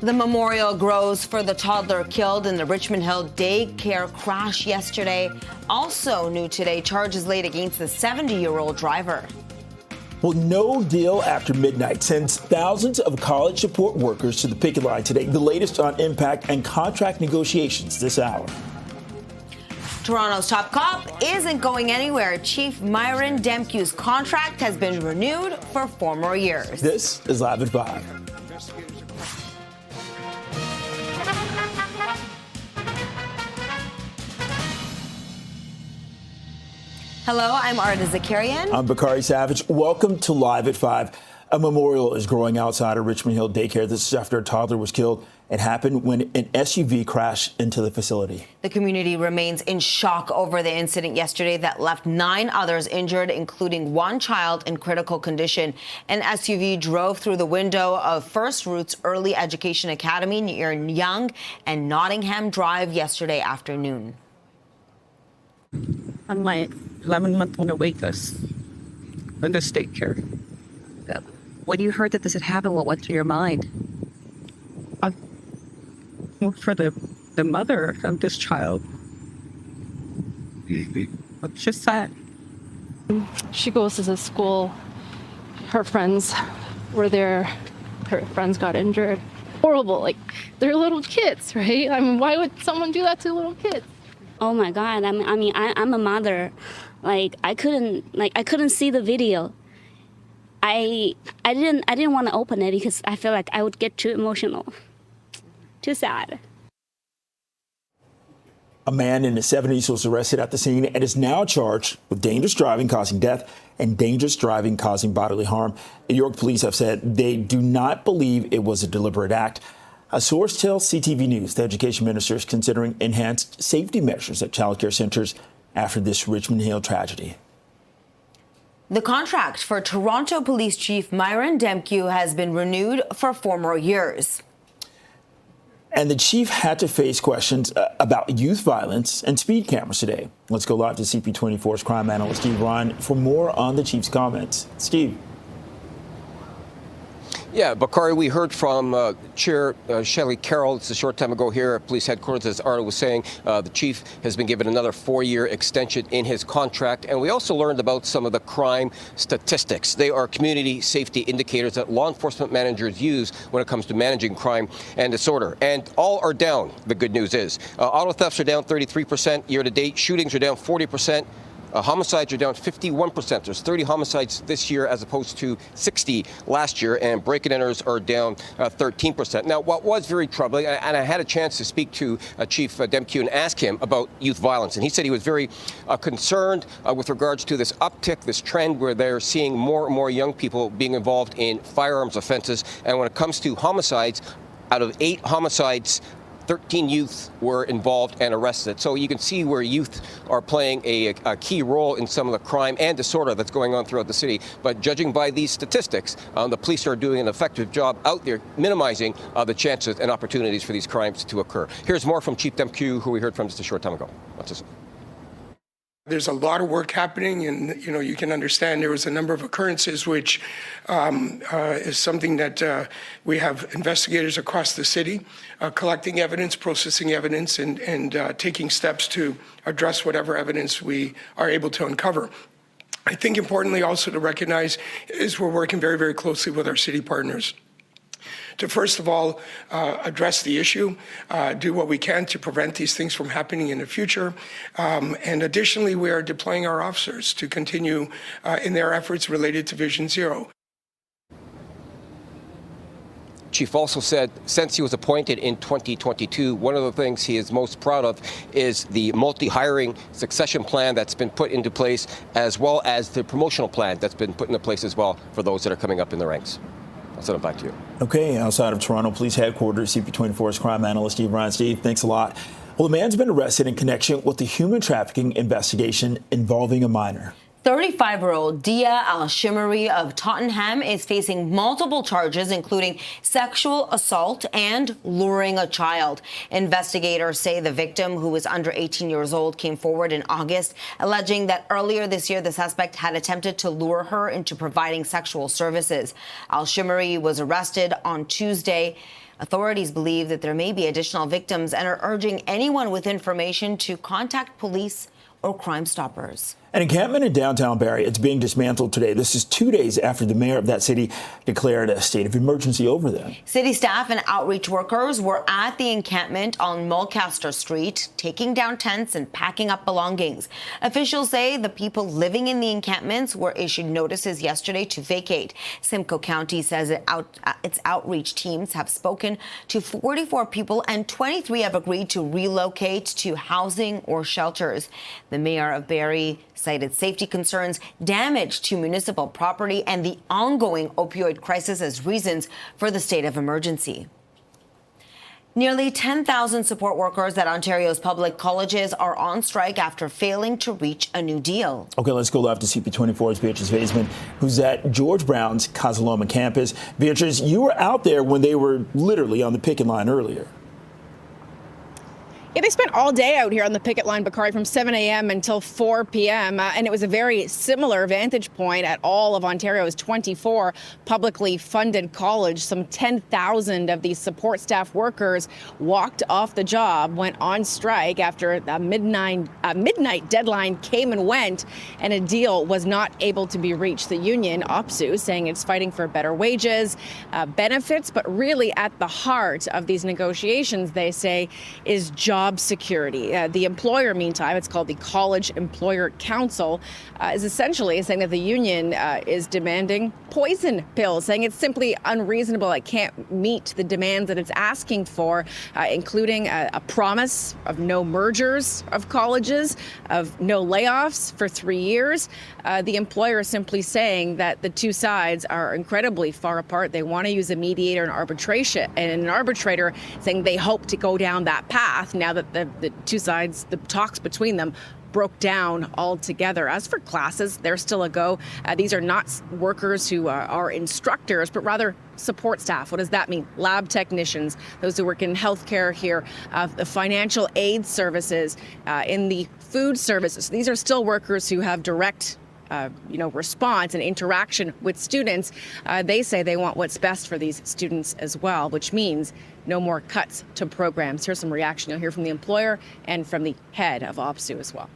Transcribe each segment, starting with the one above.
The memorial grows for the toddler killed in the Richmond Hill Daycare crash yesterday. Also new today, charges laid against the 70-year-old driver. Well, no deal after midnight sends thousands of college support workers to the picket line today. The latest on impact and contract negotiations this hour. Toronto's top cop isn't going anywhere. Chief Myron Demkew's contract has been renewed for 4 more years. This is Live at 5. Hello, I'm Arda Zakarian. I'm Bakari Savage. Welcome to Live at 5. A memorial is growing outside of Richmond Hill Daycare. This is after a toddler was killed. It happened when an SUV crashed into the facility. The community remains in shock over the incident yesterday that left 9 others injured, including 1 child in critical condition. An SUV drove through the window of First Roots Early Education Academy near Yonge and Nottingham Drive yesterday afternoon. I'm my 11-month-old awake us in this daycare. When you heard that this had happened, what went through your mind? For the mother of this child. It's just sad. She goes to the school. Her friends were there. Her friends got injured. Horrible. Like, they're little kids, right? I mean, why would someone do that to little kids? Oh my God! I'm a mother. I couldn't see the video. I didn't want to open it because I feel like I would get too emotional, too sad. A man in his 70s was arrested at the scene and is now charged with dangerous driving causing death and dangerous driving causing bodily harm. New York police have said they do not believe it was a deliberate act. A source tells CTV News the education minister is considering enhanced safety measures at childcare centers after this Richmond Hill tragedy. The contract for Toronto Police Chief Myron Demkew has been renewed for 4 more years. And the chief had to face questions about youth violence and speed cameras today. Let's go live to CP24's crime analyst Steve Ryan for more on the chief's comments. Steve. Yeah, Bakari, we heard from Chair Charlie Kirk just a short time ago here at police headquarters, as Arda was saying. The chief has been given another 4-year extension in his contract. And we also learned about some of the crime statistics. They are community safety indicators that law enforcement managers use when it comes to managing crime and disorder. And all are down, the good news is. Auto thefts are down 33% year to date. Shootings are down 40%. Homicides are down 51%. There's 30 homicides this year as opposed to 60 last year, and break-and-enters are down 13%. Now, what was very troubling, and I had a chance to speak to Chief Demkew and ask him about youth violence, and he said he was very concerned with regards to this uptick, this trend where they're seeing more and more young people being involved in firearms offenses. And when it comes to homicides, out of 8 homicides, 13 youth were involved and arrested. So you can see where youth are playing a key role in some of the crime and disorder that's going on throughout the city. But judging by these statistics, the police are doing an effective job out there minimizing the chances and opportunities for these crimes to occur. Here's more from Chief Demkew, who we heard from just a short time ago. Let's listen. There's a lot of work happening, and you can understand there was a number of occurrences, which is something that we have investigators across the city collecting evidence, processing evidence, and taking steps to address whatever evidence we are able to uncover. I think importantly also to recognize is we're working very, very closely with our city partners to first of all address the issue, do what we can to prevent these things from happening in the future. And additionally, we are deploying our officers to continue in their efforts related to Vision Zero. Chief also said since he was appointed in 2022, one of the things he is most proud of is the multi-hiring succession plan that's been put into place, as well as the promotional plan that's been put into place as well for those that are coming up in the ranks. I'll send it back to you. Okay, outside of Toronto Police Headquarters, CP24's crime analyst Steve Ryan. Steve, thanks a lot. Well, the man's been arrested in connection with the human trafficking investigation involving a minor. 35-year-old Dia Al-Shimari of Tottenham is facing multiple charges, including sexual assault and luring a child. Investigators say the victim, who was under 18 years old, came forward in August, alleging that earlier this year the suspect had attempted to lure her into providing sexual services. Al-Shimari was arrested on Tuesday. Authorities believe that there may be additional victims and are urging anyone with information to contact police or Crime Stoppers. An encampment in downtown Barrie, it's being dismantled today. This is 2 days after the mayor of that city declared a state of emergency over them. City staff and outreach workers were at the encampment on Mulcaster Street, taking down tents and packing up belongings. Officials say the people living in the encampments were issued notices yesterday to vacate. Simcoe County says its outreach teams have spoken to 44 people and 23 have agreed to relocate to housing or shelters. The mayor of Barrie cited safety concerns, damage to municipal property, and the ongoing opioid crisis as reasons for the state of emergency. Nearly 10,000 support workers at Ontario's public colleges are on strike after failing to reach a new deal. Okay, let's go live to CP24's Beatrice Vaisman, who's at George Brown's Casaloma campus. Beatrice, you were out there when they were literally on the picket line earlier. Yeah, they spent all day out here on the picket line, Bakari, from 7 a.m. until 4 p.m. And it was a very similar vantage point at all of Ontario's 24 publicly funded colleges. Some 10,000 of these support staff workers walked off the job, went on strike after the midnight deadline came and went, and a deal was not able to be reached. The union, OPSU, saying it's fighting for better wages, benefits, but really at the heart of these negotiations, they say, is job security. The employer, meantime, it's called the College Employer Council, is essentially saying that the union is demanding poison pills, saying it's simply unreasonable. It can't meet the demands that it's asking for, including a promise of no mergers of colleges, of no layoffs for 3 years. The employer is simply saying that the two sides are incredibly far apart. They want to use a mediator and arbitration, and an arbitrator saying they hope to go down that path now that the two sides, the talks between them, broke down altogether. As for classes, they're still a go. These are not workers who are instructors, but rather support staff. What does that mean? Lab technicians, those who work in healthcare here, the financial aid services, in the food services. These are still workers who have direct response and interaction with students. They say they want what's best for these students as well, which means no more cuts to programs. Here's some reaction you'll hear from the employer and from the head of OPSU as well.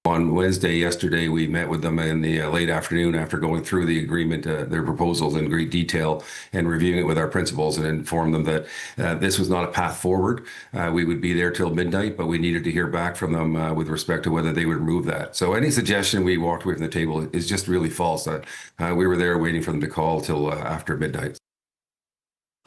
On Wednesday, yesterday, we met with them in the late afternoon after going through the agreement, their proposals in great detail, and reviewing it with our principals, and informed them that this was not a path forward. We would be there till midnight, but we needed to hear back from them with respect to whether they would remove that. So any suggestion we walked away from the table is just really false. We were there waiting for them to call till after midnight.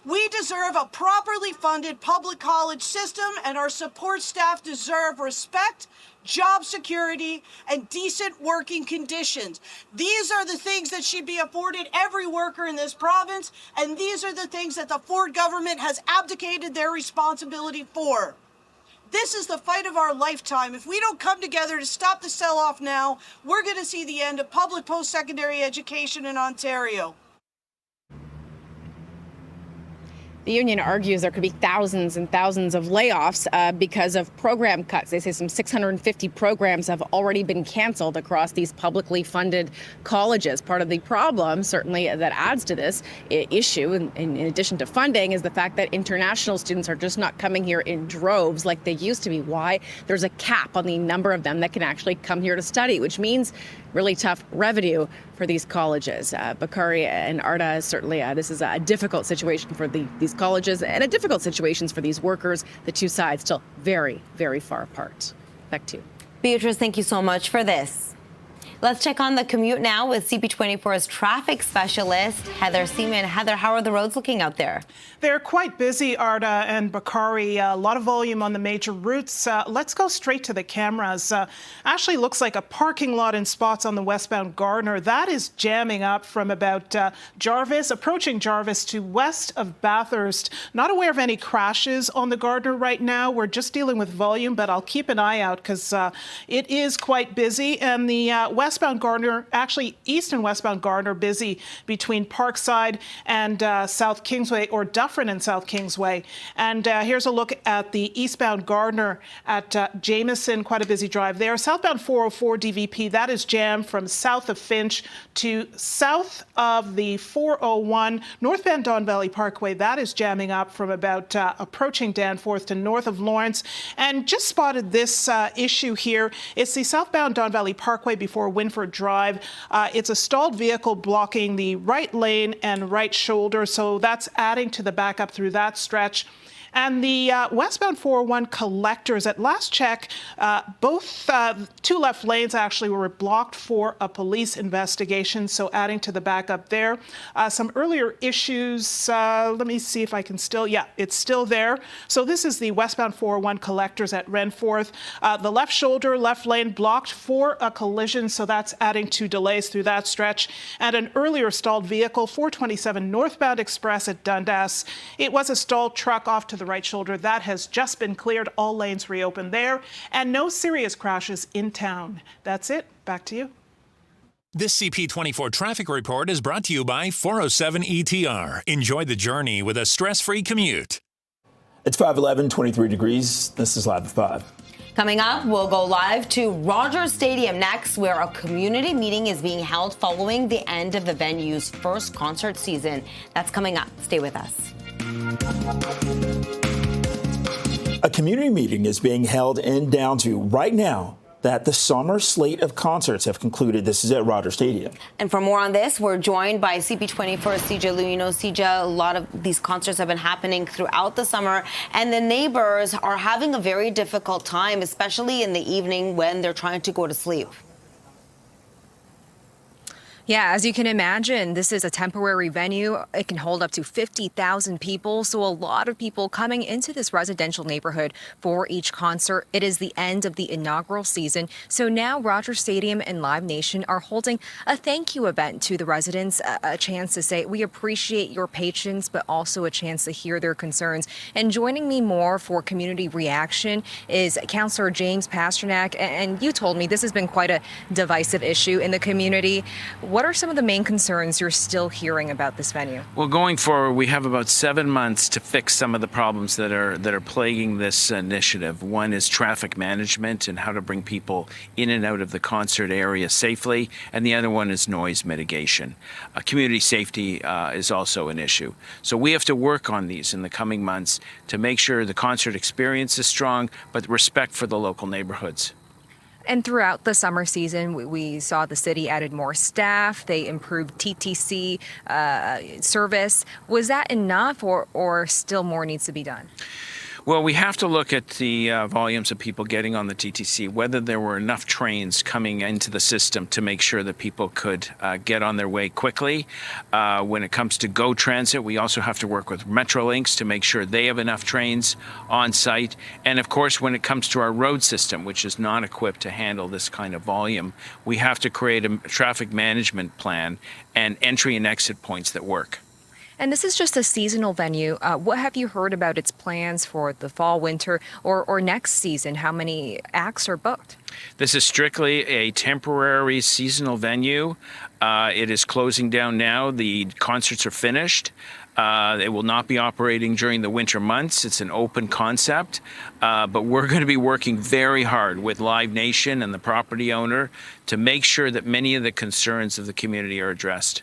We deserve a properly funded public college system, and our support staff deserve respect, job security, and decent working conditions. These are the things that should be afforded every worker in this province, and these are the things that the Ford government has abdicated their responsibility for. This is the fight of our lifetime. If we don't come together to stop the sell-off now, we're going to see the end of public post-secondary education in Ontario. The union argues there could be thousands and thousands of layoffs because of program cuts. They say some 650 programs have already been canceled across these publicly funded colleges. Part of the problem, certainly, that adds to this issue, in addition to funding, is the fact that international students are just not coming here in droves like they used to be. Why? There's a cap on the number of them that can actually come here to study, which means really tough revenue for these colleges. Bakari and Arda, certainly this is a difficult situation for these colleges and a difficult situation for these workers. The two sides still very, very far apart. Back to you. Beatrice, thank you so much for this. Let's check on the commute now with CP24's traffic specialist, Heather Seaman. Heather, how are the roads looking out there? They're quite busy, Arda and Bakari. A lot of volume on the major routes. Let's go straight to the cameras. Actually looks like a parking lot in spots on the westbound Gardiner. That is jamming up from about Jarvis, approaching Jarvis to west of Bathurst. Not aware of any crashes on the Gardiner right now. We're just dealing with volume, but I'll keep an eye out because it is quite busy. And the west westbound Gardner, actually east and westbound Gardner, busy between Parkside and South Kingsway, or Dufferin and South Kingsway. And here's a look at the eastbound Gardner at Jameson, quite a busy drive there. Southbound 404 DVP, that is jammed from south of Finch to south of the 401. Northbound Don Valley Parkway, that is jamming up from about approaching Danforth to north of Lawrence. And just spotted this issue here. It's the southbound Don Valley Parkway before Winford Drive. It's a stalled vehicle blocking the right lane and right shoulder, so that's adding to the backup through that stretch. And the westbound 401 collectors, at last check, both two left lanes actually were blocked for a police investigation, so adding to the backup there. Some earlier issues, let me see if I can still, yeah, it's still there. So this is the westbound 401 collectors at Renforth. The left shoulder, left lane blocked for a collision, so that's adding to delays through that stretch. And an earlier stalled vehicle, 427 northbound express at Dundas. It was a stalled truck off to the right shoulder. That has just been cleared. All lanes reopened there, and no serious crashes in town. That's it. Back to you. This CP24 traffic report is brought to you by 407 ETR. Enjoy the journey with a stress-free commute. It's 5:11, 23 degrees. This is Live at 5. Coming up, we'll go live to Rogers Stadium next, where a community meeting is being held following the end of the venue's first concert season. That's coming up. Stay with us. A community meeting is being held in Downsview right now that the summer slate of concerts have concluded. This is at Rogers Stadium. And for more on this, we're joined by CP24 CJ Liu. You know, CJ, a lot of these concerts have been happening throughout the summer, and the neighbors are having a very difficult time, especially in the evening when they're trying to go to sleep. Yeah, as you can imagine, this is a temporary venue. It can hold up to 50,000 people, so a lot of people coming into this residential neighborhood for each concert. It is the end of the inaugural season, so now Rogers Stadium and Live Nation are holding a thank you event to the residents, a chance to say we appreciate your patience, but also a chance to hear their concerns. And joining me more for community reaction is Councillor James Pasternak, and you told me this has been quite a divisive issue in the community. What are some of the main concerns you're still hearing about this venue? Well, going forward, we have about 7 months to fix some of the problems that are plaguing this initiative. One is traffic management and how to bring people in and out of the concert area safely, and the other one is noise mitigation. Community safety is also an issue. So we have to work on these in the coming months to make sure the concert experience is strong, but respect for the local neighborhoods. And throughout the summer season, we saw the city added more staff. They improved TTC service. Was that enough, or still more needs to be done? Well, we have to look at the volumes of people getting on the TTC, whether there were enough trains coming into the system to make sure that people could get on their way quickly. When it comes to GO Transit, we also have to work with Metrolinx to make sure they have enough trains on site. And of course, when it comes to our road system, which is not equipped to handle this kind of volume, we have to create a traffic management plan and entry and exit points that work. And this is just a seasonal venue. What have you heard about its plans for the fall, winter, or next season? How many acts are booked? This is strictly a temporary seasonal venue. It is closing down now. The concerts are finished. It will not be operating during the winter months. It's an open concept, but we're going to be working very hard with Live Nation and the property owner to make sure that many of the concerns of the community are addressed.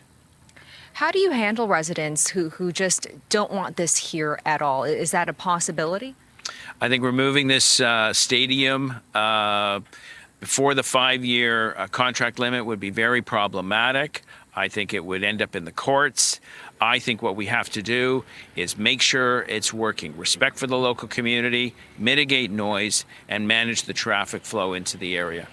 How do you handle residents who just don't want this here at all? Is that a possibility? I think removing this stadium before the 5-year contract limit would be very problematic. I think it would end up in the courts. I think what we have to do is make sure it's working. Respect for the local community, mitigate noise, and manage the traffic flow into the area.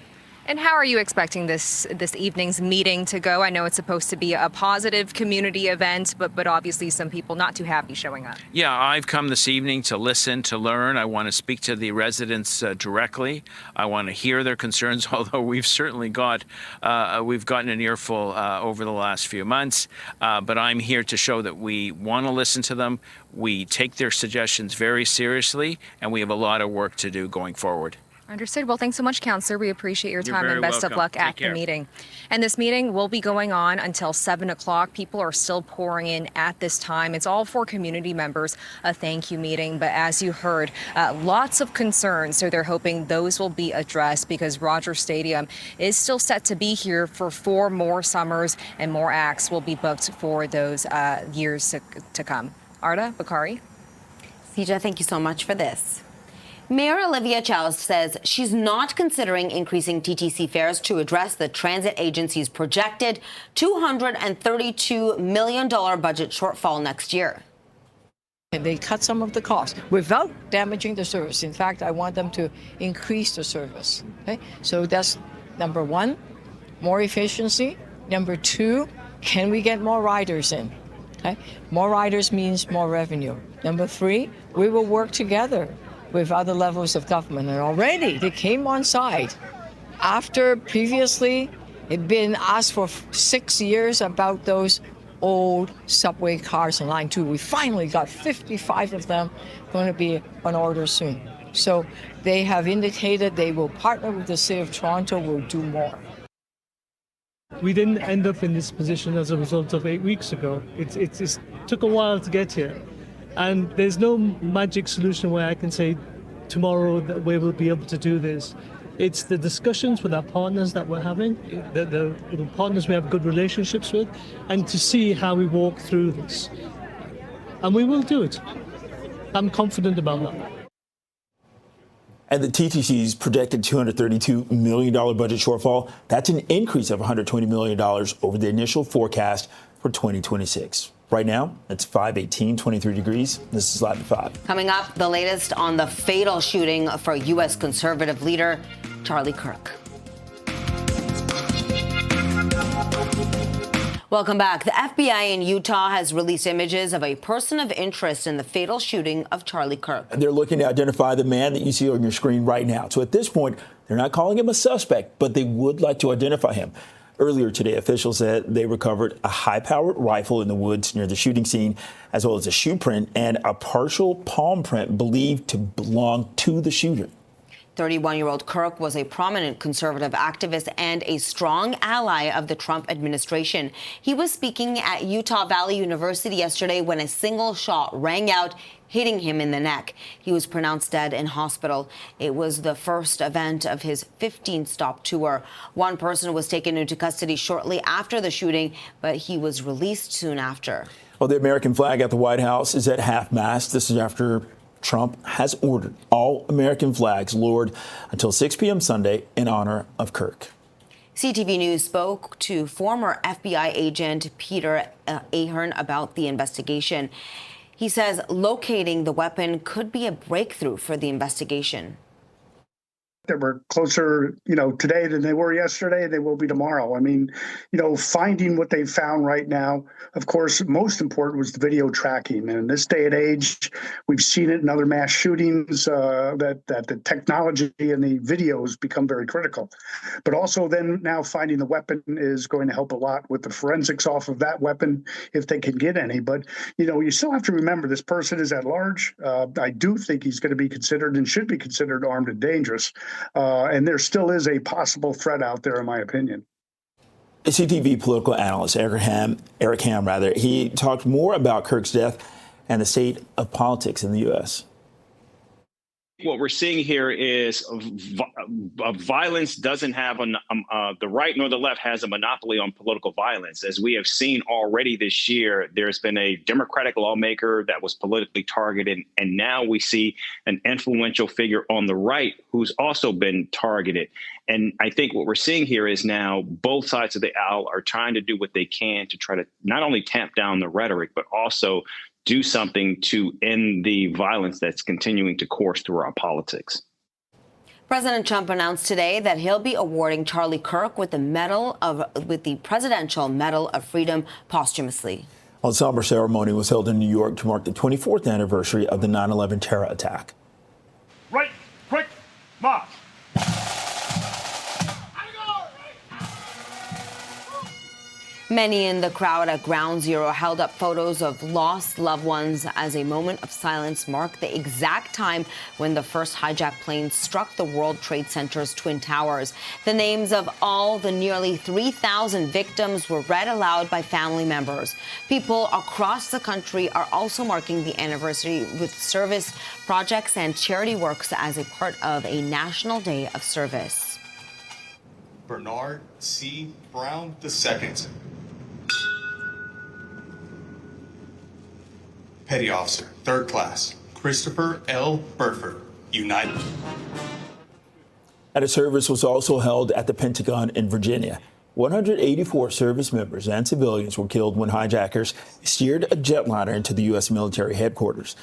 And how are you expecting this evening's meeting to go? I know it's supposed to be a positive community event, but obviously some people not too happy showing up. Yeah, I've come this evening to listen, to learn. I want to speak to the residents directly. I want to hear their concerns, although we've certainly gotten an earful over the last few months. But I'm here to show that we want to listen to them. We take their suggestions very seriously, and we have a lot of work to do going forward. Understood. Well, thanks so much, Councillor. We appreciate your time and best of welcome. luck Take at care. the meeting. And this meeting will be going on until 7 o'clock. People are still pouring in at this time. It's all for community members, a thank you meeting. But as you heard, lots of concerns. So they're hoping those will be addressed because Rogers Stadium is still set to be here for 4 more summers and more acts will be booked for those years to come. Arda, Bakari. Sija, thank you so much for this. Mayor Olivia Chow says she's not considering increasing TTC fares to address the transit agency's projected $232 million budget shortfall next year. And they cut some of the costs without damaging the service. In fact, I want them to increase the service. Okay? So that's number one, more efficiency. Number two, can we get more riders in? Okay? More riders means more revenue. Number three, we will work together with other levels of government. And already they came on side. After previously it'd been asked for 6 years about those old subway cars in Line 2. We finally got 55 of them going to be on order soon. So they have indicated they will partner with the City of Toronto, will do more. We didn't end up in this position as a result of 8 weeks ago. It took a while to get here. And there's no magic solution where I can say tomorrow that we will be able to do this. It's the discussions with our partners that we're having, the partners we have good relationships with, and to see how we walk through this. And we will do it. I'm confident about that. And the TTC's projected $232 million budget shortfall, that's an increase of $120 million over the initial forecast for 2026. Right now, it's 5:18, 23 degrees. This is Live at 5. Coming up, the latest on the fatal shooting for U.S. conservative leader Charlie Kirk. Welcome back. The FBI in Utah has released images of a person of interest in the fatal shooting of Charlie Kirk. They're looking to identify the man that you see on your screen right now. So at this point, they're not calling him a suspect, but they would like to identify him. Earlier today, officials said they recovered a high-powered rifle in the woods near the shooting scene, as well as a shoe print and a partial palm print believed to belong to the shooter. 31-year-old Kirk was a prominent conservative activist and a strong ally of the Trump administration. He was speaking at Utah Valley University yesterday when a single shot rang out, hitting him in the neck. He was pronounced dead in hospital. It was the first event of his 15-stop tour. One person was taken into custody shortly after the shooting, but he was released soon after. Well, the American flag at the White House is at half-mast. This is after Trump has ordered all American flags lowered until 6 p.m. Sunday in honor of Kirk. CTV News spoke to former FBI agent Peter Ahern about the investigation. He says locating the weapon could be a breakthrough for the investigation. That we're closer, today than they were yesterday. They will be tomorrow. I mean, finding what they found right now, of course, most important was the video tracking. And in this day and age, we've seen it in other mass shootings that the technology and the videos become very critical. But also then now finding the weapon is going to help a lot with the forensics off of that weapon, if they can get any. But, you still have to remember this person is at large. I do think he's going to be considered and should be considered armed and dangerous. And there still is a possible threat out there, in my opinion. CTV political analyst Eric Ham, he talked more about Kirk's death and the state of politics in the U.S. What we're seeing here is violence doesn't have the right nor the left has a monopoly on political violence. As we have seen already this year, there's been a Democratic lawmaker that was politically targeted, and now we see an influential figure on the right who's also been targeted. And I think what we're seeing here is now both sides of the aisle are trying to do what they can to try to not only tamp down the rhetoric, but also do something to end the violence that's continuing to course through our politics. President Trump announced today that he'll be awarding Charlie Kirk with the Presidential Medal of Freedom posthumously. A somber ceremony was held in New York to mark the 24th anniversary of the 9/11 terror attack. Right, quick, march. Many in the crowd at Ground Zero held up photos of lost loved ones as a moment of silence marked the exact time when the first hijacked plane struck the World Trade Center's Twin Towers. The names of all the nearly 3,000 victims were read aloud by family members. People across the country are also marking the anniversary with service projects and charity works as a part of a National Day of Service. Bernard C. Brown II. Petty Officer, 3rd Class, Christopher L. Burford, United. And a service was also held at the Pentagon in Virginia. 184 service members and civilians were killed when hijackers steered a jetliner into the U.S. military headquarters.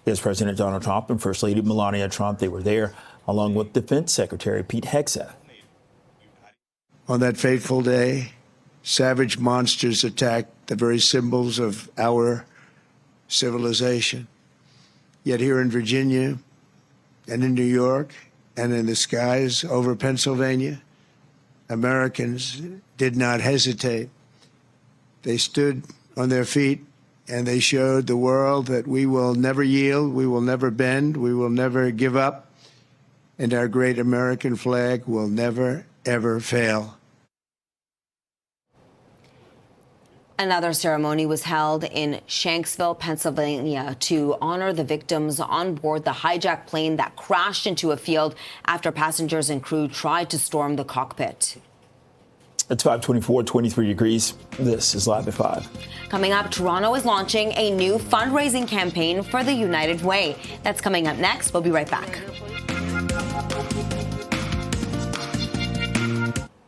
Yes, President Donald Trump and First Lady Melania Trump, they were there, along with Defense Secretary Pete Hegseth. On that fateful day, savage monsters attacked the very symbols of our civilization. Yet here in Virginia and in New York and in the skies over Pennsylvania, Americans did not hesitate. They stood on their feet and they showed the world that we will never yield, we will never bend, we will never give up, and our great American flag will never, ever fail. Another ceremony was held in Shanksville, Pennsylvania, to honor the victims on board the hijacked plane that crashed into a field after passengers and crew tried to storm the cockpit. It's 5:24, 23 degrees. This is Live at 5. Coming up, Toronto is launching a new fundraising campaign for the United Way. That's coming up next. We'll be right back.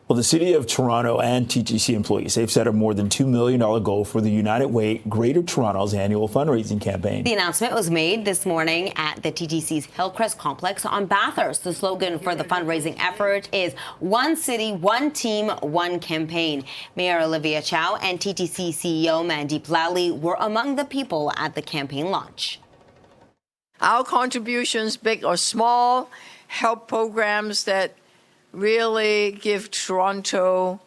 Well, the City of Toronto and TTC employees, they've set a more than $2 million goal for the United Way Greater Toronto's annual fundraising campaign. The announcement was made this morning at the TTC's Hillcrest complex on Bathurst. The slogan for the fundraising effort is One City, One Team, One Campaign. Mayor Olivia Chow and TTC CEO Mandeep Lally were among the people at the campaign launch. Our contributions, big or small, help programs that really give Toronto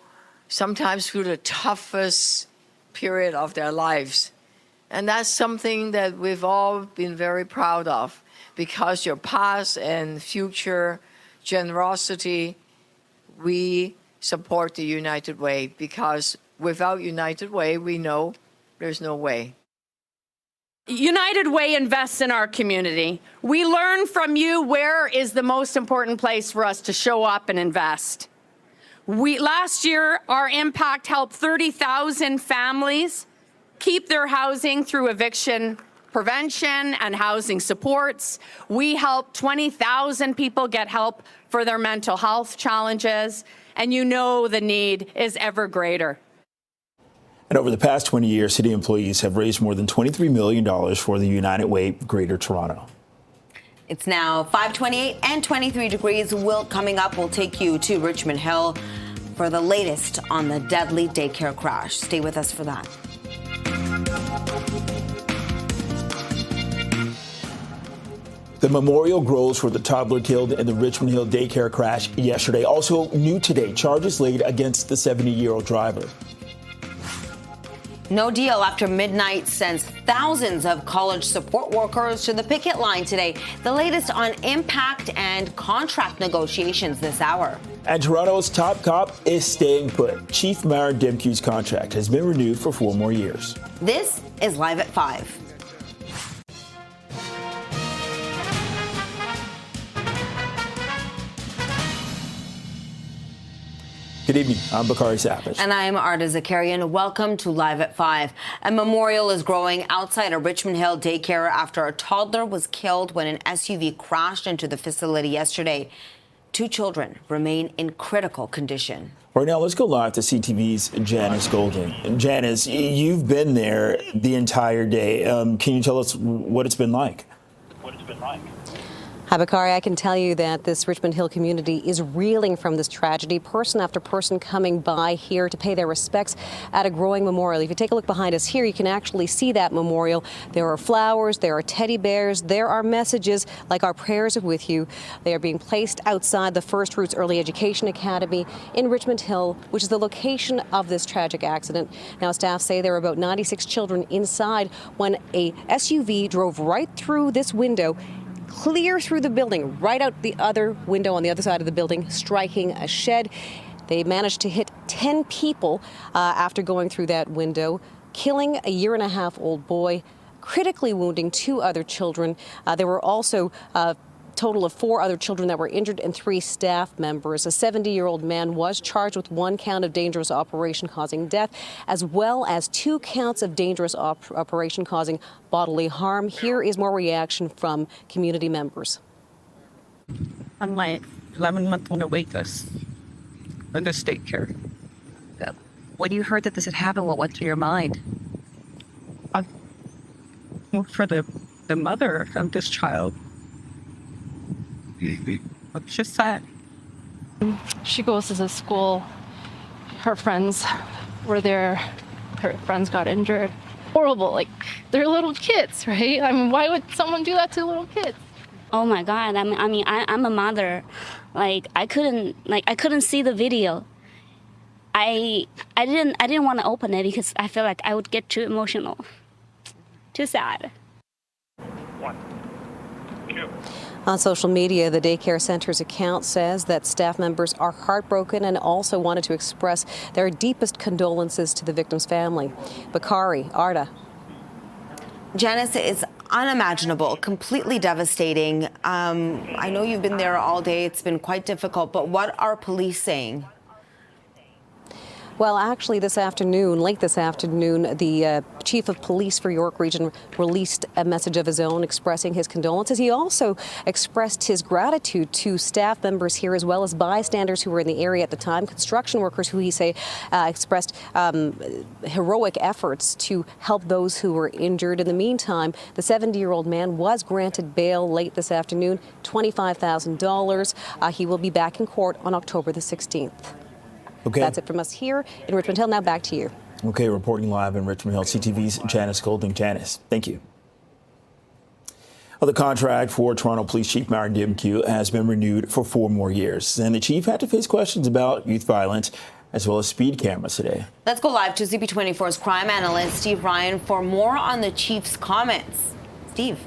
sometimes through the toughest period of their lives. And that's something that we've all been very proud of, because your past and future generosity, we support the United Way, because without United Way, we know there's no way. United Way invests in our community. We learn from you where is the most important place for us to show up and invest. Last year, our impact helped 30,000 families keep their housing through eviction prevention and housing supports. We helped 20,000 people get help for their mental health challenges, and you know the need is ever greater. And over the past 20 years, city employees have raised more than $23 million for the United Way Greater Toronto. It's now 5:28 and 23 degrees. Coming up, we'll take you to Richmond Hill for the latest on the deadly daycare crash. Stay with us for that. The memorial grows for the toddler killed in the Richmond Hill daycare crash yesterday. Also new today, charges laid against the 70-year-old driver. No deal after midnight sends thousands of college support workers to the picket line today. The latest on impact and contract negotiations this hour. And Toronto's top cop is staying put. Chief Myron Demkew's contract has been renewed for 4 more years. This is Live at 5. Good evening. I'm Bakari Savage. And I'm Arda Zakarian. Welcome to Live at 5. A memorial is growing outside a Richmond Hill daycare after a toddler was killed when an SUV crashed into the facility yesterday. 2 children remain in critical condition. Right now, let's go live to CTV's Janice Golding. And Janice, you've been there the entire day. Can you tell us what it's been like? Hi, Barrie. I can tell you that this Richmond Hill community is reeling from this tragedy. Person after person coming by here to pay their respects at a growing memorial. If you take a look behind us here, you can actually see that memorial. There are flowers, there are teddy bears, there are messages like "Our prayers are with you." They are being placed outside the First Roots Early Education Academy in Richmond Hill, which is the location of this tragic accident. Now, staff say there were about 96 children inside when a SUV drove right through this window, clear through the building, right out the other window on the other side of the building, striking a shed. They managed to hit 10 people after going through that window, killing a year-and-a-half-old boy, critically wounding 2 other children. There were also total of 4 other children that were injured and 3 staff members. A 70-year-old man was charged with 1 count of dangerous operation causing death, as well as 2 counts of dangerous operation causing bodily harm. Here is more reaction from community members. I'm my 11-month-old awake us in this daycare. When you heard that this had happened, what went through your mind? For the mother of this child. It's just sad. She goes to the school. Her friends were there. Her friends got injured. Horrible. Like, they're little kids, right? I mean, why would someone do that to little kids? Oh my God! I'm a mother. Like, I couldn't see the video. I didn't want to open it because I feel like I would get too emotional. Too sad. 1, 2. On social media, the daycare center's account says that staff members are heartbroken and also wanted to express their deepest condolences to the victim's family. Barrie, Arda. Janice, it's unimaginable, completely devastating. I know you've been there all day. It's been quite difficult, but what are police saying? Well, actually, late this afternoon, the chief of police for York Region released a message of his own expressing his condolences. He also expressed his gratitude to staff members here, as well as bystanders who were in the area at the time, construction workers who he say expressed heroic efforts to help those who were injured. In the meantime, the 70-year-old man was granted bail late this afternoon, $25,000. He will be back in court on October the 16th. Okay. That's it from us here in Richmond Hill. Now back to you. Okay, reporting live in Richmond Hill, CTV's Janice Golding. Janice, thank you. Well, the contract for Toronto Police Chief Barrie has been renewed for 4 more years, and the chief had to face questions about youth violence as well as speed cameras today. Let's go live to CP24's crime analyst Steve Ryan for more on the chief's comments. Steve.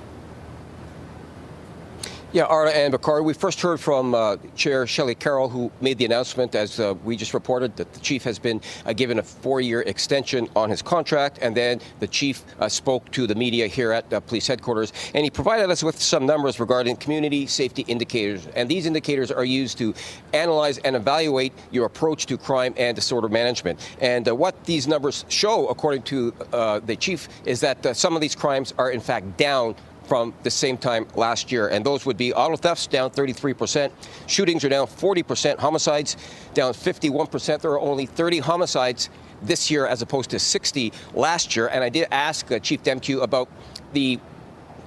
Yeah, Arda and Barrie, we first heard from Chair Charlie Kirk, who made the announcement, as we just reported, that the chief has been given a 4-year extension on his contract. And then the chief spoke to the media here at police headquarters, and he provided us with some numbers regarding community safety indicators. And these indicators are used to analyze and evaluate your approach to crime and disorder management. And what these numbers show, according to the chief, is that some of these crimes are in fact down from the same time last year. And those would be auto thefts down 33%, shootings are down 40%, homicides down 51%. There are only 30 homicides this year as opposed to 60 last year. And I did ask Chief Demkew about the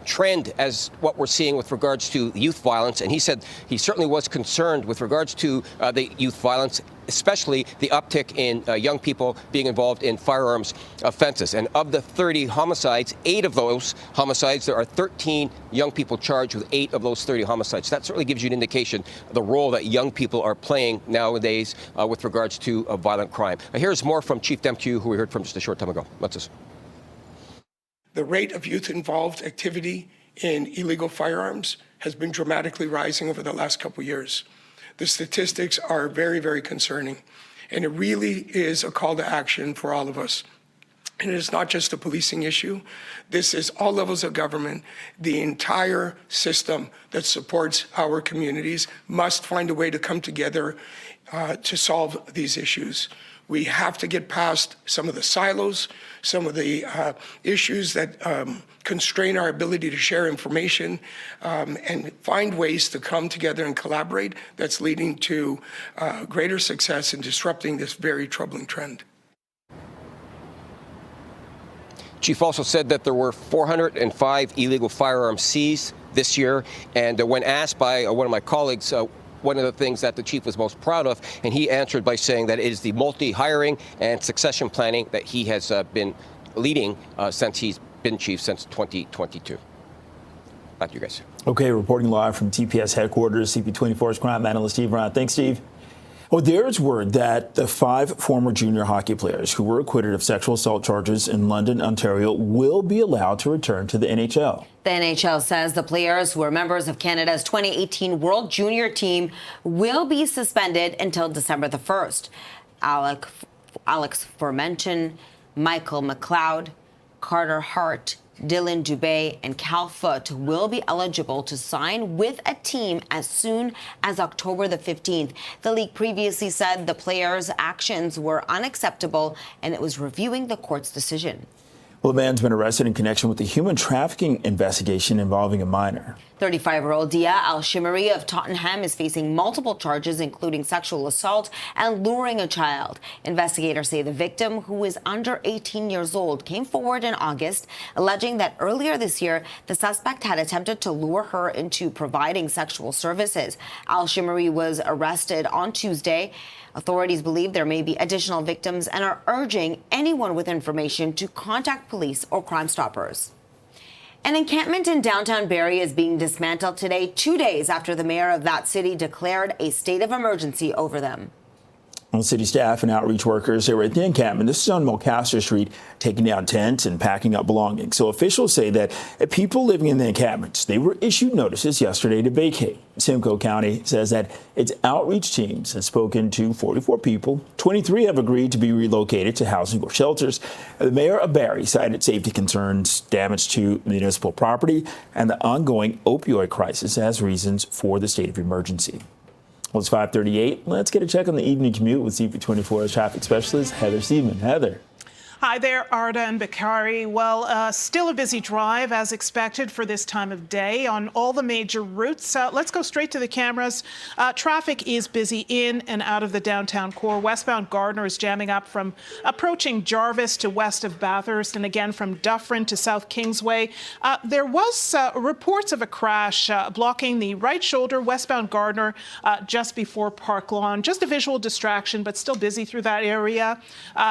trend as what we're seeing with regards to youth violence, and he said he certainly was concerned with regards to the youth violence, especially the uptick in young people being involved in firearms offenses. And of the 30 homicides, 8 of those homicides, there are 13 young people charged with 8 of those 30 homicides. That certainly gives you an indication of the role that young people are playing nowadays with regards to violent crime. Here's more from Chief Demkew, who we heard from just a short time ago. Let's listen. The rate of youth-involved activity in illegal firearms has been dramatically rising over the last couple of years. The statistics are very, very concerning, and it really is a call to action for all of us. And it is not just a policing issue. This is all levels of government. The entire system that supports our communities must find a way to come together to solve these issues. We have to get past some of the silos, some of the issues that constrain our ability to share information, and find ways to come together and collaborate that's leading to greater success in disrupting this very troubling trend. Chief also said that there were 405 illegal firearms seized this year. And when asked by one of my colleagues, one of the things that the chief was most proud of, and he answered by saying that it is the multi-hiring and succession planning that he has been leading since he's been chief since 2022. Back to you guys. Okay, reporting live from TPS headquarters, CP24's crime analyst Steve Brown. Thanks, Steve. Well, there's word that the 5 former junior hockey players who were acquitted of sexual assault charges in London, Ontario, will be allowed to return to the NHL. The NHL says the players who are members of Canada's 2018 World Junior team will be suspended until December the 1st. Alex Formenton, Michael McLeod, Carter Hart, Dylan Dubé and Cal Foote will be eligible to sign with a team as soon as October the 15th. The league previously said the players' actions were unacceptable and it was reviewing the court's decision. Well, the man's been arrested in connection with the human trafficking investigation involving a minor. 35-year-old Dia Al-Shimari of Tottenham is facing multiple charges, including sexual assault and luring a child. Investigators say the victim, who is under 18 years old, came forward in August, alleging that earlier this year, the suspect had attempted to lure her into providing sexual services. Al-Shimari was arrested on Tuesday. Authorities believe there may be additional victims and are urging anyone with information to contact police or Crime Stoppers. An encampment in downtown Barrie is being dismantled today, 2 days after the mayor of that city declared a state of emergency over them. Well, city staff and outreach workers, they were at the encampment. This is on Mulcaster Street, taking down tents and packing up belongings. So officials say that people living in the encampments, they were issued notices yesterday to vacate. Simcoe County says that its outreach teams have spoken to 44 people. 23 have agreed to be relocated to housing or shelters. The mayor of Barrie cited safety concerns, damage to municipal property, and the ongoing opioid crisis as reasons for the state of emergency. Well, it's 5:38. Let's get a check on the evening commute with CP24's traffic specialist, Heather Seaman. Heather. Hi there, Arda and Bakari. Well, still a busy drive as expected for this time of day on all the major routes. Let's go straight to the cameras. Traffic is busy in and out of the downtown core. Westbound Gardner is jamming up from approaching Jarvis to west of Bathurst, and again from Dufferin to South Kingsway. There was reports of a crash blocking the right shoulder westbound Gardner just before Park Lawn. Just a visual distraction, but still busy through that area.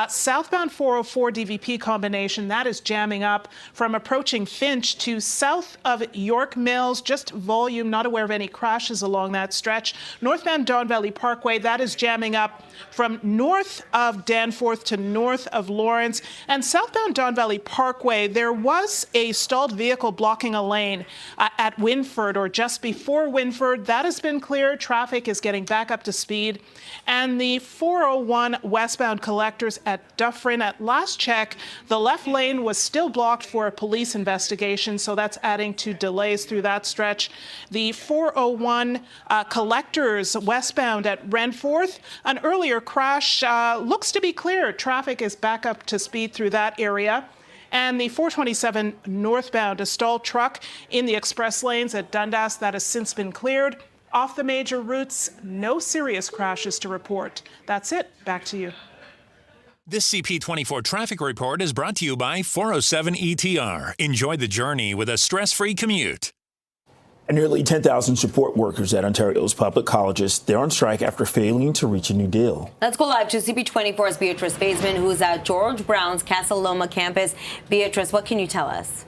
Southbound 404 DVP combination, that is jamming up from approaching Finch to south of York Mills. Just volume, not aware of any crashes along that stretch. Northbound Don Valley Parkway, that is jamming up from north of Danforth to north of Lawrence. And southbound Don Valley Parkway, there was a stalled vehicle blocking a lane at Winford or just before Winford. That has been cleared. Traffic is getting back up to speed. And the 401 westbound collectors at Dufferin, at last check, the left lane was still blocked for a police investigation, so that's adding to delays through that stretch. The 401 collectors westbound at Renforth, an earlier crash looks to be clear. Traffic is back up to speed through that area. And the 427 northbound, a stalled truck in the express lanes at Dundas, that has since been cleared. Off the major routes, no serious crashes to report. That's it. Back to you. This CP24 traffic report is brought to you by 407 ETR. Enjoy the journey with a stress-free commute. And nearly 10,000 support workers at Ontario's public colleges, they're on strike after failing to reach a new deal. Let's go live to CP24's Beatrice Baseman, who's at George Brown's Casa Loma campus. Beatrice, what can you tell us?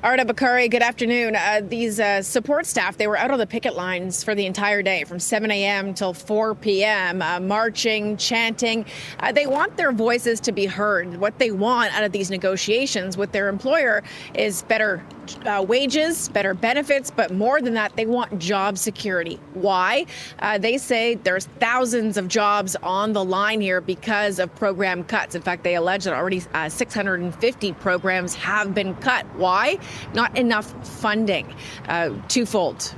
Arda, Bakari, good afternoon. These support staff, they were out on the picket lines for the entire day, from 7 a.m. till 4 p.m., marching, chanting. They want their voices to be heard. What they want out of these negotiations with their employer is better wages, better benefits, but more than that, they want job security. Why? They say there's thousands of jobs on the line here because of program cuts. In fact, they allege that already 650 programs have been cut. Why? Not enough funding. Twofold.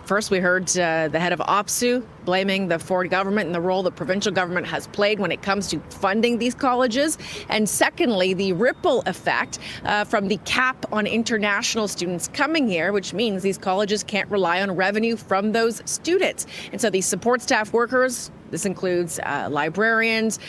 First, we heard the head of OPSU blaming the Ford government and the role the provincial government has played when it comes to funding these colleges. And secondly, the ripple effect from the cap on international students coming here, which means these colleges can't rely on revenue from those students. And so these support staff workers This includes librarians,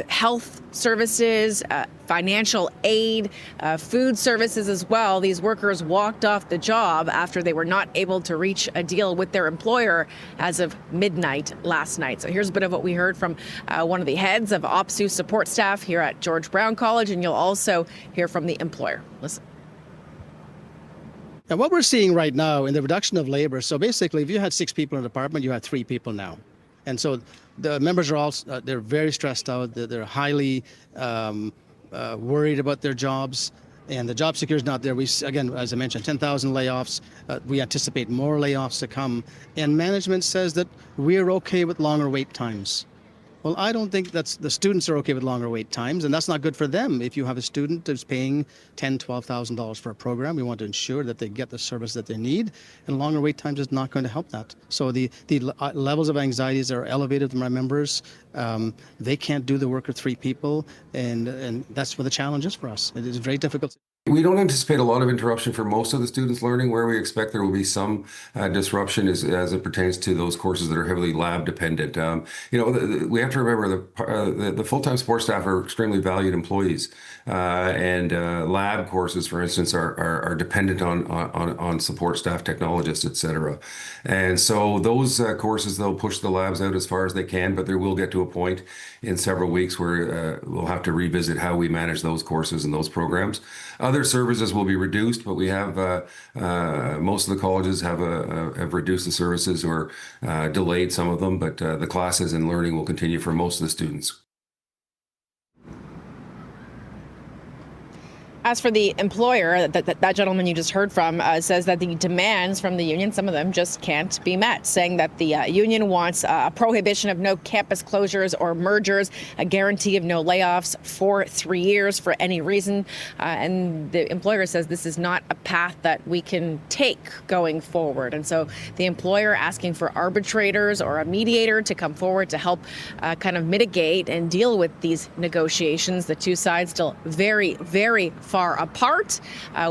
health services, financial aid, food services as well. These workers walked off the job after they were not able to reach a deal with their employer as of midnight last night. So here's a bit of what we heard from one of the heads of OPSU support staff here at George Brown College, and you'll also hear from the employer. Listen. And what we're seeing right now in the reduction of labor, so basically if you had 6 people in a department, you have 3 people now. And so the members are all, they're very stressed out, they're highly worried about their jobs, and the job security is not there. We, again, as I mentioned, 10,000 layoffs. We anticipate more layoffs to come. And management says that we're okay with longer wait times. Well, I don't think the students are okay with longer wait times, and that's not good for them. If you have a student who's paying $10,000, $12,000 for a program, we want to ensure that they get the service that they need, and longer wait times is not going to help that. So the levels of anxieties are elevated from our members. They can't do the work of 3 people, and that's what the challenge is for us. It is very difficult. We don't anticipate a lot of interruption for most of the students learning. Where we expect there will be some disruption as it pertains to those courses that are heavily lab dependent. We have to remember the full-time support staff are extremely valued employees, and lab courses, for instance, are dependent on support staff, technologists, et cetera. And so those courses, they'll push the labs out as far as they can, but there will get to a point in several weeks where we'll have to revisit how we manage those courses and those programs. Other services will be reduced, but we have most of the colleges have reduced the services or delayed some of them, but the classes and learning will continue for most of the students. As for the employer, that gentleman you just heard from says that the demands from the union, some of them just can't be met, saying that the union wants a prohibition of no campus closures or mergers, a guarantee of no layoffs for 3 years for any reason. And the employer says this is not a path that we can take going forward. And so the employer asking for arbitrators or a mediator to come forward to help kind of mitigate and deal with these negotiations. The two sides still very, very far apart.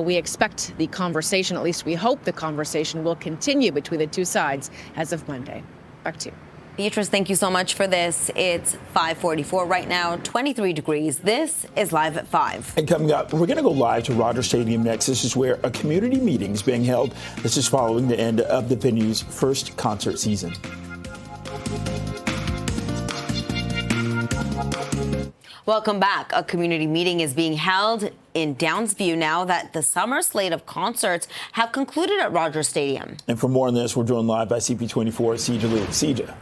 We expect the conversation, at least we hope the conversation will continue between the two sides as of Monday. Back to you. Beatrice, thank you so much for this. It's 5:44 right now, 23 degrees. This is Live at 5. And coming up, we're going to go live to Rogers Stadium next. This is where a community meeting is being held. This is following the end of the venue's first concert season. Welcome back. A community meeting is being held in Downsview now that the summer slate of concerts have concluded at Rogers Stadium. And for more on this, we're joined live by CP24 Sija Lee. Sija.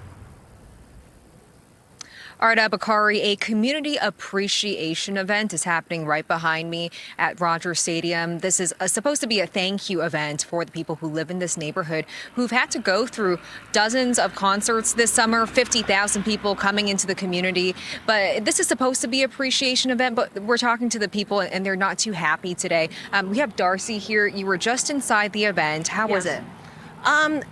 Arda Bakari, a community appreciation event is happening right behind me at Rogers Stadium. This is supposed to be a thank you event for the people who live in this neighborhood who've had to go through dozens of concerts this summer, 50,000 people coming into the community. But this is supposed to be an appreciation event, but we're talking to the people and they're not too happy today. We have Darcy here. You were just inside the event. How was it?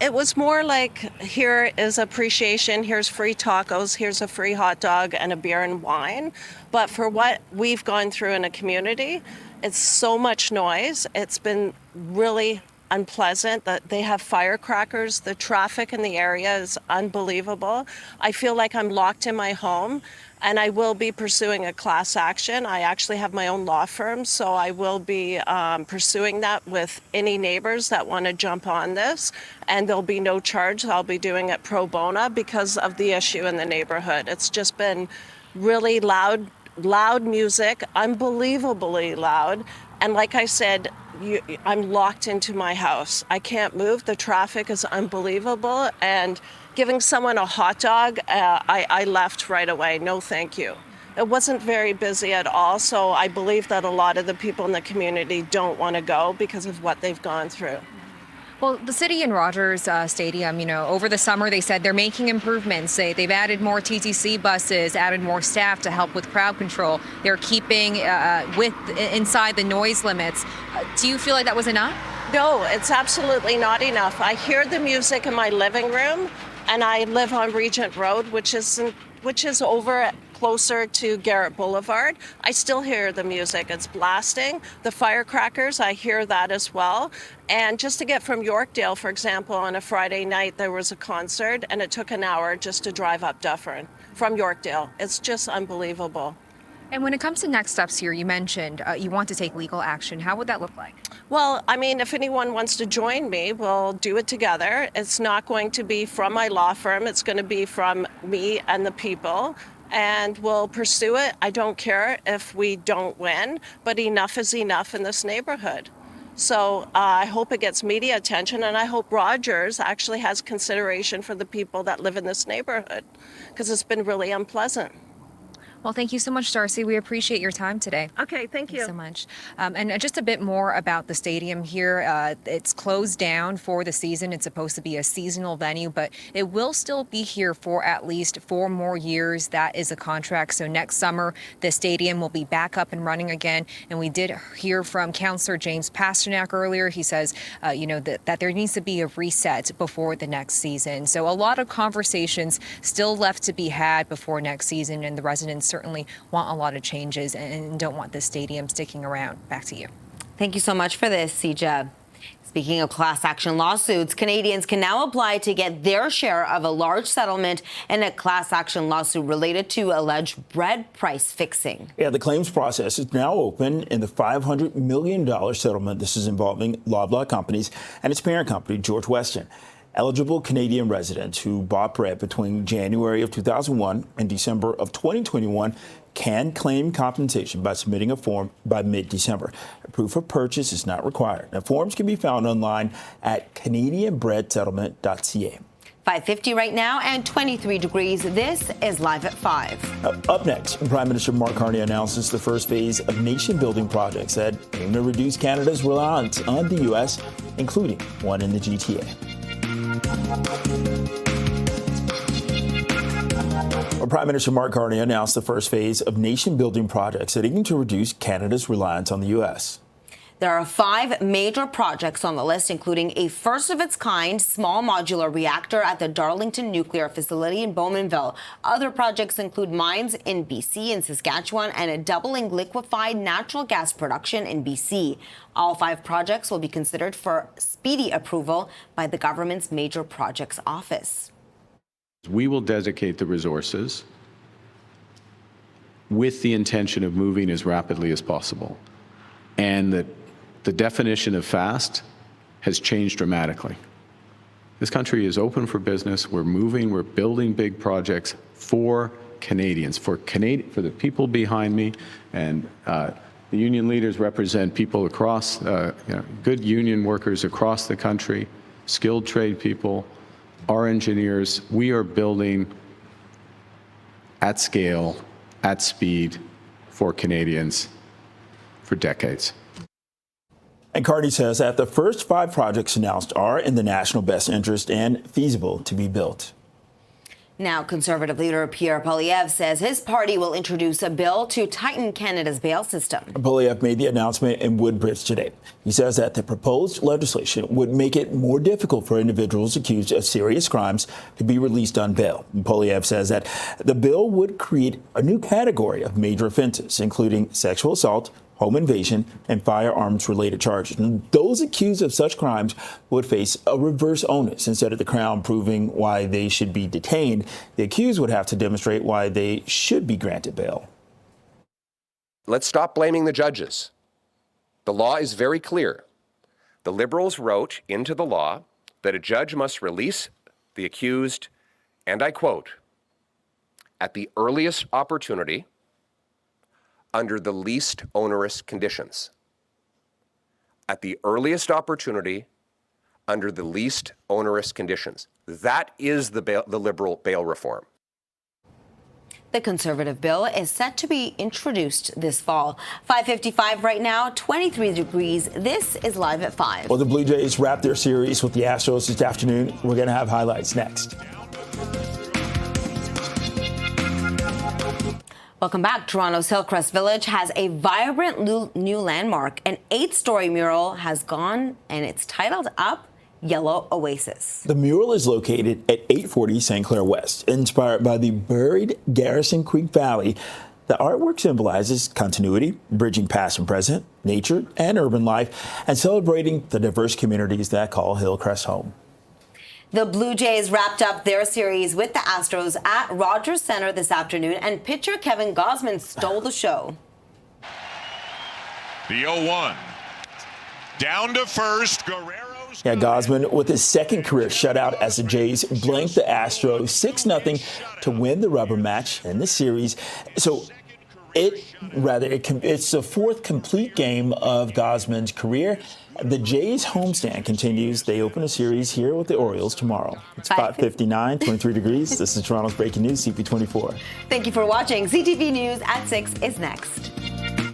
It was more like, here is appreciation, here's free tacos, here's a free hot dog and a beer and wine. But for what we've gone through in a community, it's so much noise. It's been really unpleasant that they have firecrackers. The traffic in the area is unbelievable. I feel like I'm locked in my home. And I will be pursuing a class action. I actually have my own law firm, so I will be pursuing that with any neighbors that want to jump on this. And there'll be no charge. I'll be doing it pro bono because of the issue in the neighborhood. It's just been really loud music, unbelievably loud. And like I said, I'm locked into my house. I can't move. The traffic is unbelievable. And giving someone a hot dog, I left right away. No, thank you. It wasn't very busy at all, so I believe that a lot of the people in the community don't want to go because of what they've gone through. Well, the city and Rogers Stadium, over the summer, they said they're making improvements. They've added more TTC buses, added more staff to help with crowd control. They're keeping inside the noise limits. Do you feel like that was enough? No, it's absolutely not enough. I hear the music in my living room, and I live on Regent Road, which is over closer to Garrett Boulevard, I still hear the music. It's blasting. The firecrackers, I hear that as well. And just to get from Yorkdale, for example, on a Friday night, there was a concert, and it took an hour just to drive up Dufferin from Yorkdale. It's just unbelievable. And when it comes to next steps here, you mentioned you want to take legal action. How would that look like? Well, I mean, if anyone wants to join me, we'll do it together. It's not going to be from my law firm. It's going to be from me and the people. And we'll pursue it. I don't care if we don't win, but enough is enough in this neighborhood. So I hope it gets media attention, and I hope Rogers actually has consideration for the people that live in this neighborhood, because it's been really unpleasant. Well, thank you so much, Darcy. We appreciate your time today. Okay, thank you so much. And just a bit more about the stadium here. It's closed down for the season. It's supposed to be a seasonal venue, but it will still be here for at least 4 more years. That is a contract. So next summer, the stadium will be back up and running again. And we did hear from Councillor James Pasternak earlier. He says, that there needs to be a reset before the next season. So a lot of conversations still left to be had before next season, and the residents certainly want a lot of changes and don't want this stadium sticking around. Back to you. Thank you so much for this, CJ. Speaking of class action lawsuits, Canadians can now apply to get their share of a large settlement in a class action lawsuit related to alleged bread price fixing. Yeah, the claims process is now open in the $500 million settlement. This is involving Loblaw Companies and its parent company, George Weston. Eligible Canadian residents who bought bread between January of 2001 and December of 2021 can claim compensation by submitting a form by mid-December. A proof of purchase is not required. Now, forms can be found online at canadianbreadsettlement.ca. 5:50 right now and 23 degrees. This is Live at 5. Up next, Prime Minister Mark Carney announces the first phase of nation-building projects that aim to reduce Canada's reliance on the U.S., including one in the GTA. Prime Minister Mark Carney announced the first phase of nation-building projects that aim to reduce Canada's reliance on the U.S. There are 5 major projects on the list, including a first-of-its-kind small modular reactor at the Darlington Nuclear Facility in Bowmanville. Other projects include mines in BC and Saskatchewan and a doubling liquefied natural gas production in BC. All 5 projects will be considered for speedy approval by the government's Major Projects Office. We will dedicate the resources with the intention of moving as rapidly as possible. And that the definition of fast has changed dramatically. This country is open for business. We're moving, we're building big projects for Canadians, for the people behind me. And the union leaders represent people across, good union workers across the country, skilled trade people, our engineers. We are building at scale, at speed for Canadians for decades. And Carney says that the first 5 projects announced are in the national best interest and feasible to be built. Now, Conservative leader Pierre Poilievre says his party will introduce a bill to tighten Canada's bail system. Poilievre made the announcement in Woodbridge today. He says that the proposed legislation would make it more difficult for individuals accused of serious crimes to be released on bail. Poilievre says that the bill would create a new category of major offenses, including sexual assault, home invasion, and firearms-related charges. And those accused of such crimes would face a reverse onus. Instead of the Crown proving why they should be detained, the accused would have to demonstrate why they should be granted bail. Let's stop blaming the judges. The law is very clear. The Liberals wrote into the law that a judge must release the accused, and I quote, at the earliest opportunity, under the least onerous conditions. At the earliest opportunity, under the least onerous conditions. That is the Liberal bail reform. The Conservative bill is set to be introduced this fall. 5:55 right now, 23 degrees. This is Live at 5. Well, the Blue Jays wrapped their series with the Astros this afternoon. We're going to have highlights next. Welcome back. Toronto's Hillcrest Village has a vibrant new landmark. An 8-story mural has gone, and it's titled Up Yellow Oasis. The mural is located at 840 St. Clair West. Inspired by the buried Garrison Creek Valley, the artwork symbolizes continuity, bridging past and present, nature and urban life, and celebrating the diverse communities that call Hillcrest home. The Blue Jays wrapped up their series with the Astros at Rogers Center this afternoon, and pitcher Kevin Gausman stole the show. The 0-1. Down to first, Guerrero. Yeah, Gausman with his second career shutout as the Jays blanked the Astros 6-0 to win the rubber match in the series. So it's the fourth complete game of Gausman's career. The Jays homestand continues. They open a series here with the Orioles tomorrow. It's 5:59, 23 degrees. This is Toronto's Breaking News, CP24. Thank you for watching. CTV News at 6 is next.